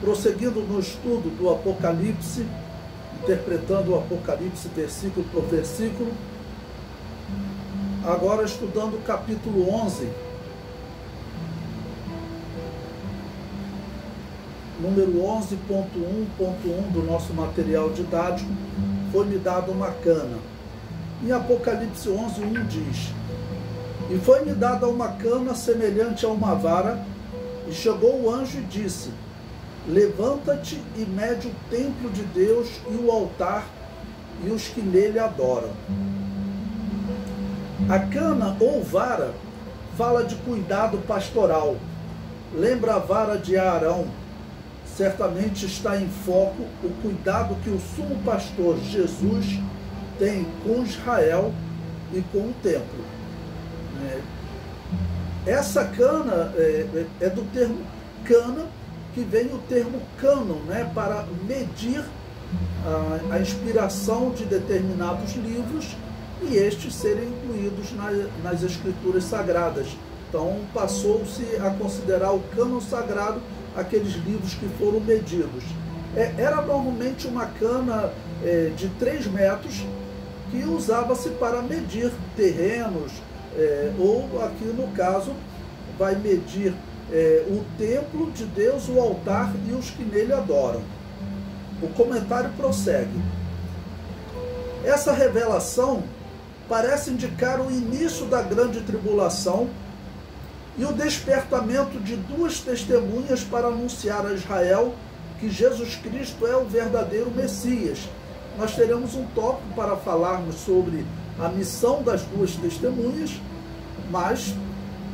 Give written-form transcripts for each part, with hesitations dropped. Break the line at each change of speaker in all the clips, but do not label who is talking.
Prosseguindo no estudo do Apocalipse, interpretando o Apocalipse versículo por versículo, agora estudando o capítulo 11, número 11.1.1 do nosso material didático, foi-me dada uma cana. Em Apocalipse 11.1 diz: E foi-me dada uma cana semelhante a uma vara, e chegou o anjo e disse: Levanta-te e mede o templo de Deus e o altar e os que nele adoram. A cana ou vara fala de cuidado pastoral. Lembra a vara de Arão. Certamente está em foco o cuidado que o sumo pastor Jesus tem com Israel e com o templo. Essa cana é do termo cana, que vem o termo cânon, para medir a inspiração de determinados livros e estes serem incluídos nas escrituras sagradas. Então passou-se a considerar o cânon sagrado aqueles livros que foram medidos. Era normalmente uma cana de 3 metros que usava-se para medir terrenos, ou aqui no caso vai medir o templo de Deus, o altar e os que nele adoram. O comentário prossegue. Essa revelação parece indicar o início da grande tribulação e o despertamento de 2 testemunhas para anunciar a Israel que Jesus Cristo é o verdadeiro Messias. Nós teremos um tópico para falarmos sobre a missão das 2 testemunhas, mas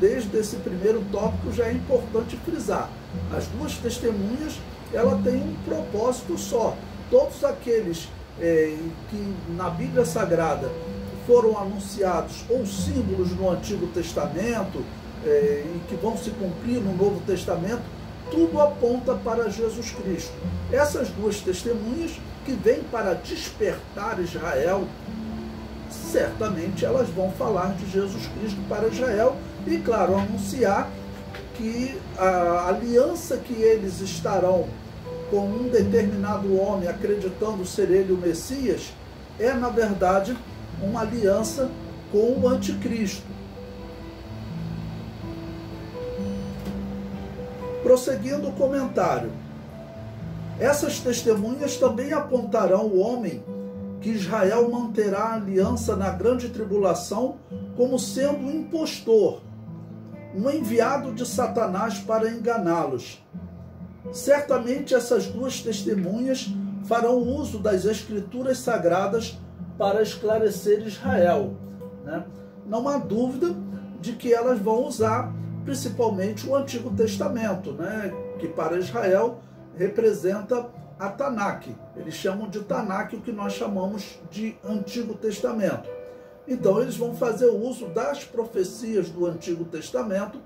desde esse primeiro tópico já é importante frisar. As 2 testemunhas, ela tem um propósito só. Todos aqueles que na Bíblia Sagrada foram anunciados ou símbolos no Antigo Testamento, e que vão se cumprir no Novo Testamento, tudo aponta para Jesus Cristo. Essas 2 testemunhas que vêm para despertar Israel, certamente elas vão falar de Jesus Cristo para Israel e, claro, anunciar que a aliança que eles estarão com um determinado homem, acreditando ser ele o Messias, é, na verdade, uma aliança com o anticristo. Prosseguindo o comentário, essas testemunhas também apontarão o homem que Israel manterá a aliança na grande tribulação como sendo um impostor, um enviado de Satanás para enganá-los. Certamente essas 2 testemunhas farão uso das escrituras sagradas para esclarecer Israel, Não há dúvida de que elas vão usar principalmente o Antigo Testamento, que para Israel representa a Tanakh. Eles chamam de Tanakh o que nós chamamos de Antigo Testamento. Então eles vão fazer uso das profecias do Antigo Testamento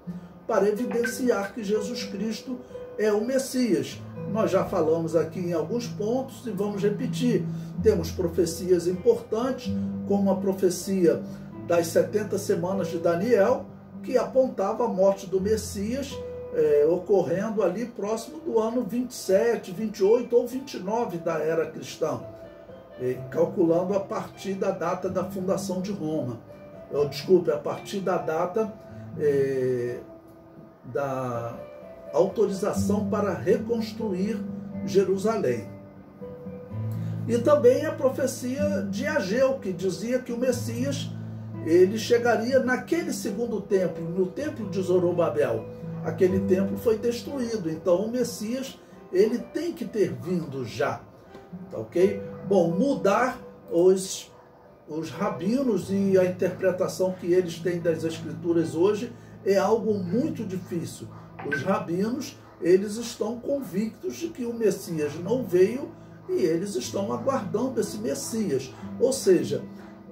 para evidenciar que Jesus Cristo é o Messias. Nós já falamos aqui em alguns pontos e vamos repetir. Temos profecias importantes, como a profecia das 70 semanas de Daniel, que apontava a morte do Messias, ocorrendo ali próximo do ano 27, 28 ou 29 da era cristã, calculando a partir da data da fundação de Roma. A partir da data da autorização para reconstruir Jerusalém. E também a profecia de Ageu, que dizia que o Messias ele chegaria naquele segundo templo, no templo de Zorobabel. Aquele templo foi destruído, então o Messias ele tem que ter vindo já, tá ok? Bom, mudar os rabinos e a interpretação que eles têm das escrituras hoje é algo muito difícil. Os rabinos, eles estão convictos de que o Messias não veio e eles estão aguardando esse Messias. Ou seja,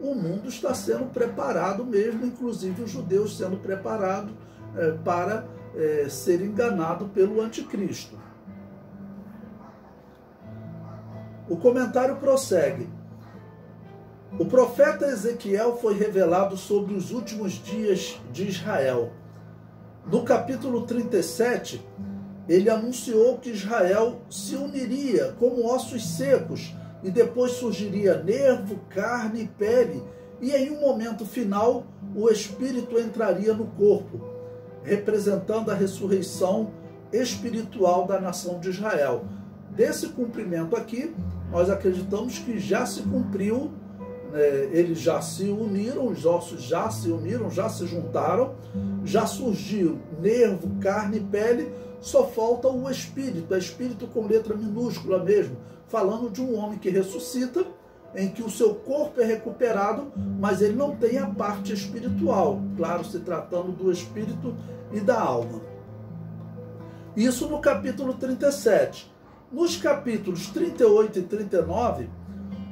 o mundo está sendo preparado mesmo, inclusive os judeus sendo preparados para ser enganado pelo anticristo. O comentário prossegue. O profeta Ezequiel foi revelado sobre os últimos dias de Israel. No capítulo 37, ele anunciou que Israel se uniria como ossos secos, e depois surgiria nervo, carne e pele, e em um momento final o Espírito entraria no corpo, representando a ressurreição espiritual da nação de Israel. Desse cumprimento aqui, nós acreditamos que já se cumpriu, eles já se uniram, os ossos já se uniram, já se juntaram, já surgiu nervo, carne e pele, só falta o Espírito, Espírito com letra minúscula mesmo, falando de um homem que ressuscita, em que o seu corpo é recuperado, mas ele não tem a parte espiritual, claro, se tratando do Espírito e da alma. Isso no capítulo 37. Nos capítulos 38 e 39,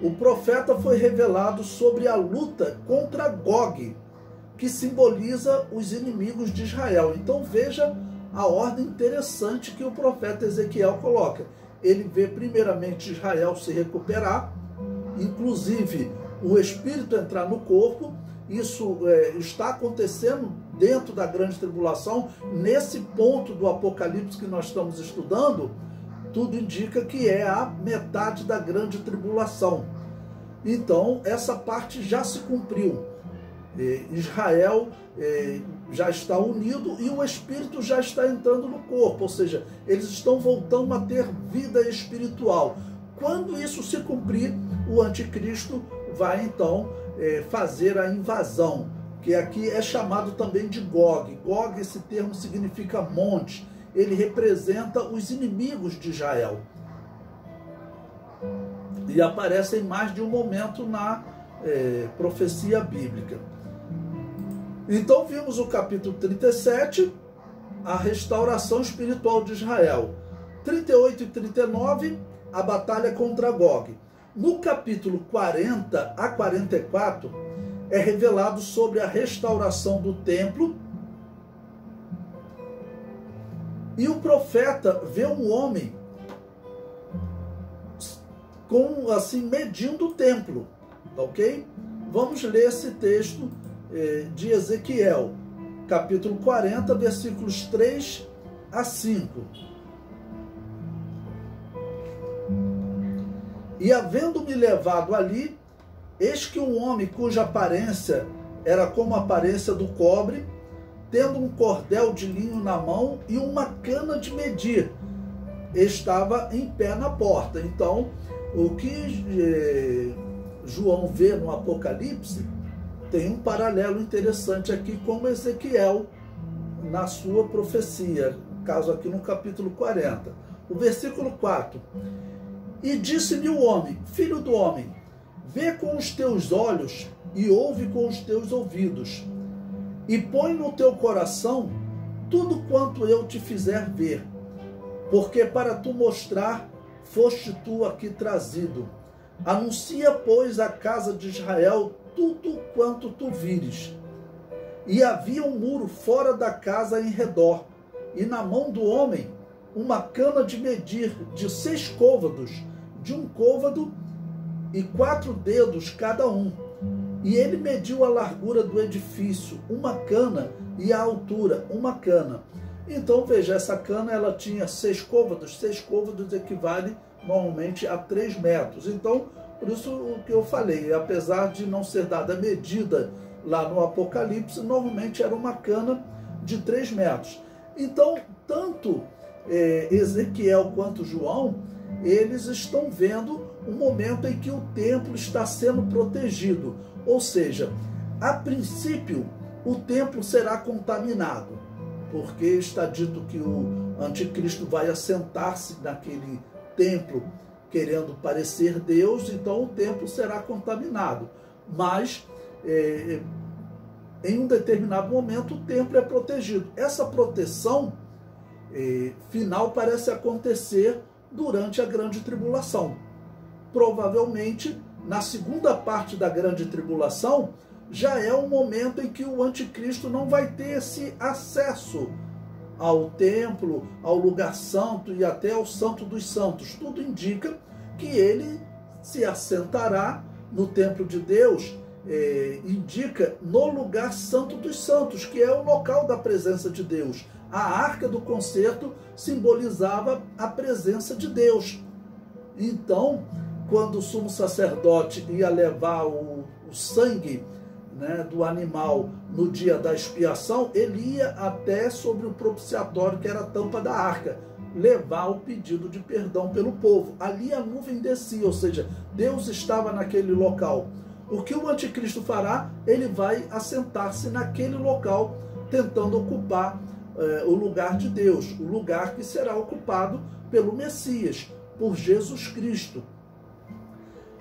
o profeta foi revelado sobre a luta contra Gog, que simboliza os inimigos de Israel. Então veja a ordem interessante que o profeta Ezequiel coloca. Ele vê primeiramente Israel se recuperar, inclusive o Espírito entrar no corpo. Isso está acontecendo dentro da grande tribulação. Nesse ponto do Apocalipse que nós estamos estudando, tudo indica que é a metade da grande tribulação. Então, essa parte já se cumpriu. Israel já está unido e o Espírito já está entrando no corpo, ou seja, eles estão voltando a ter vida espiritual. Quando isso se cumprir, o anticristo vai então fazer a invasão, que aqui é chamado também de Gog. Gog, esse termo significa monte. Ele representa os inimigos de Israel. E aparece em mais de um momento na profecia bíblica. Então vimos o capítulo 37, a restauração espiritual de Israel. 38 e 39, a batalha contra Gog. No capítulo 40 a 44, é revelado sobre a restauração do templo. E o profeta vê um homem medindo o templo, ok? Vamos ler esse texto de Ezequiel, capítulo 40, versículos 3 a 5. E havendo-me levado ali, eis que um homem cuja aparência era como a aparência do cobre, tendo um cordel de linho na mão e uma cana de medir, estava em pé na porta. Então, o que João vê no Apocalipse tem um paralelo interessante aqui com Ezequiel na sua profecia, caso aqui no capítulo 40. O versículo 4. E disse-lhe o homem: filho do homem, vê com os teus olhos e ouve com os teus ouvidos, e põe no teu coração tudo quanto eu te fizer ver, porque para tu mostrar foste tu aqui trazido. Anuncia, pois, à casa de Israel tudo quanto tu vires. E havia um muro fora da casa em redor, e na mão do homem uma cana de medir de 6 côvados, de um côvado e 4 dedos cada um. E ele mediu a largura do edifício, uma cana, e a altura, uma cana. Então, veja, essa cana ela tinha 6 côvados. 6 côvados equivale normalmente a 3 metros. Então, por isso o que eu falei, apesar de não ser dada medida lá no Apocalipse, normalmente era uma cana de 3 metros. Então, tanto Ezequiel quanto João, eles estão vendo um momento em que o templo está sendo protegido. Ou seja, a princípio, o templo será contaminado, porque está dito que o anticristo vai assentar-se naquele templo querendo parecer Deus, então o templo será contaminado. Mas, em um determinado momento, o templo é protegido. Essa proteção final parece acontecer durante a grande tribulação. Provavelmente, na segunda parte da grande tribulação, já é o momento em que o anticristo não vai ter esse acesso ao templo, ao lugar santo e até ao santo dos santos. Tudo indica que ele se assentará no templo de Deus, indica no lugar santo dos santos, que é o local da presença de Deus. A arca do concerto simbolizava a presença de Deus. Então, quando o sumo sacerdote ia levar o sangue, né, do animal no dia da expiação, ele ia até sobre o propiciatório, que era a tampa da arca, levar o pedido de perdão pelo povo. Ali a nuvem descia, ou seja, Deus estava naquele local. O que o anticristo fará? Ele vai assentar-se naquele local, tentando ocupar o lugar de Deus, o lugar que será ocupado pelo Messias, por Jesus Cristo.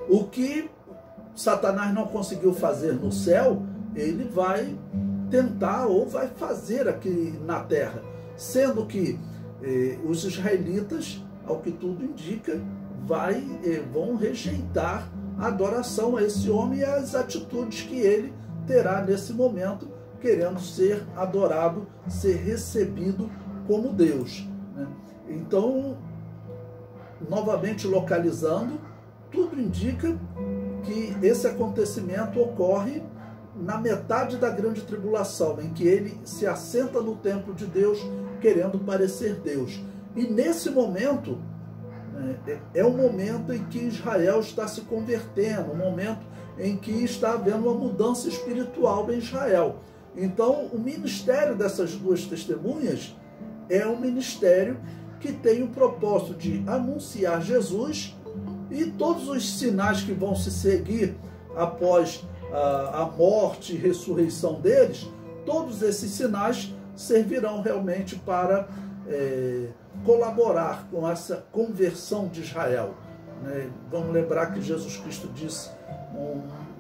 O que Satanás não conseguiu fazer no céu, ele vai tentar ou vai fazer aqui na terra, sendo que os israelitas, ao que tudo indica, vão rejeitar a adoração a esse homem e as atitudes que ele terá nesse momento, querendo ser adorado, ser recebido como Deus, né? Então, novamente localizando, tudo indica que esse acontecimento ocorre na metade da grande tribulação, em que ele se assenta no templo de Deus, querendo parecer Deus. E nesse momento, é o momento em que Israel está se convertendo, o momento em que está havendo uma mudança espiritual em Israel. Então, o ministério dessas duas testemunhas é um ministério que tem o propósito de anunciar Jesus, e todos os sinais que vão se seguir após a morte e ressurreição deles, todos esses sinais servirão realmente para colaborar com essa conversão de Israel, né? Vamos lembrar que Jesus Cristo disse: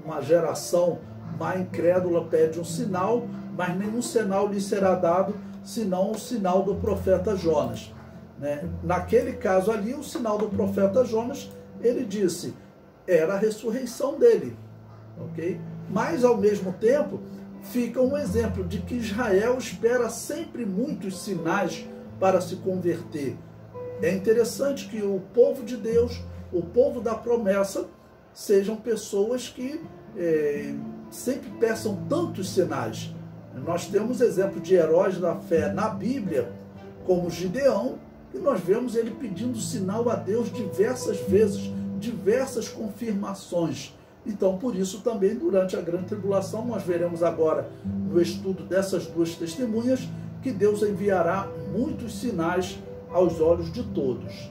uma geração má incrédula pede um sinal, mas nenhum sinal lhe será dado, senão o sinal do profeta Jonas, né? Naquele caso ali, o sinal do profeta Jonas, ele disse, era a ressurreição dele, ok? Mas, ao mesmo tempo, fica um exemplo de que Israel espera sempre muitos sinais para se converter. É interessante que o povo de Deus, o povo da promessa, sejam pessoas que sempre peçam tantos sinais. Nós temos exemplo de heróis da fé na Bíblia, como Gideão, e nós vemos ele pedindo sinal a Deus diversas vezes, diversas confirmações. Então, por isso também, durante a grande tribulação, nós veremos agora, no estudo dessas duas testemunhas, que Deus enviará muitos sinais aos olhos de todos.